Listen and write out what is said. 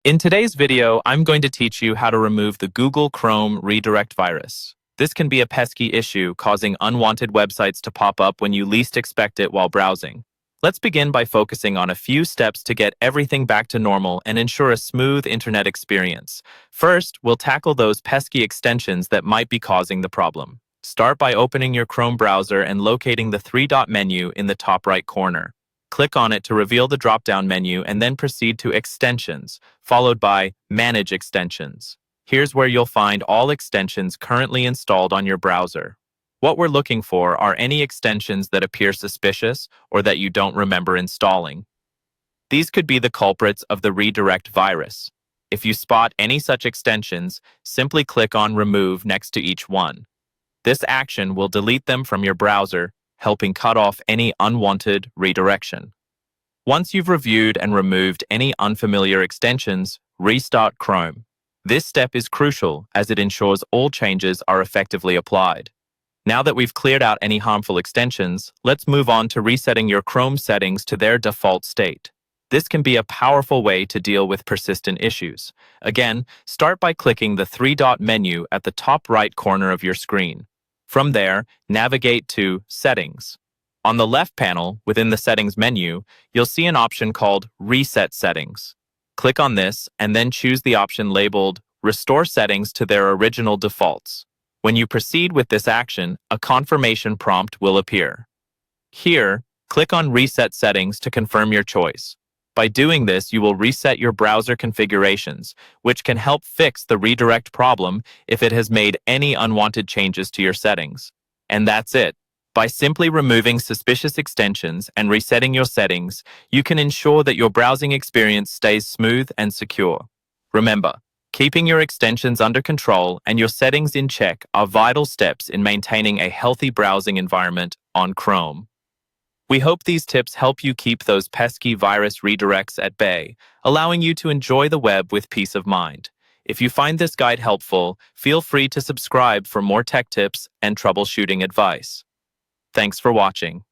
In today's video, I'm going to teach you how to remove the Google Chrome redirect virus. This can be a pesky issue, causing unwanted websites to pop up when you least expect it while browsing. Let's begin by focusing on a few steps to get everything back to normal and ensure a smooth internet experience. First, we'll tackle those pesky extensions that might be causing the problem. Start by opening your Chrome browser and locating the three-dot menu in the top right corner. Click on it to reveal the drop-down menu and then proceed to Extensions, followed by Manage Extensions. Here's where you'll find all extensions currently installed on your browser. What we're looking for are any extensions that appear suspicious or that you don't remember installing. These could be the culprits of the redirect virus. If you spot any such extensions, simply click on Remove next to each one. This action will delete them from your browser, helping cut off any unwanted redirection. Once you've reviewed and removed any unfamiliar extensions, restart Chrome. This step is crucial as it ensures all changes are effectively applied. Now that we've cleared out any harmful extensions, let's move on to resetting your Chrome settings to their default state. This can be a powerful way to deal with persistent issues. Again, start by clicking the three-dot menu at the top right corner of your screen. From there, navigate to Settings. On the left panel, within the Settings menu, you'll see an option called Reset Settings. Click on this and then choose the option labeled Restore Settings to their original defaults. When you proceed with this action, a confirmation prompt will appear. Here, click on Reset Settings to confirm your choice. By doing this, you will reset your browser configurations, which can help fix the redirect problem if it has made any unwanted changes to your settings. And that's it. By simply removing suspicious extensions and resetting your settings, you can ensure that your browsing experience stays smooth and secure. Remember, keeping your extensions under control and your settings in check are vital steps in maintaining a healthy browsing environment on Chrome. We hope these tips help you keep those pesky virus redirects at bay, allowing you to enjoy the web with peace of mind. If you find this guide helpful, feel free to subscribe for more tech tips and troubleshooting advice. Thanks for watching.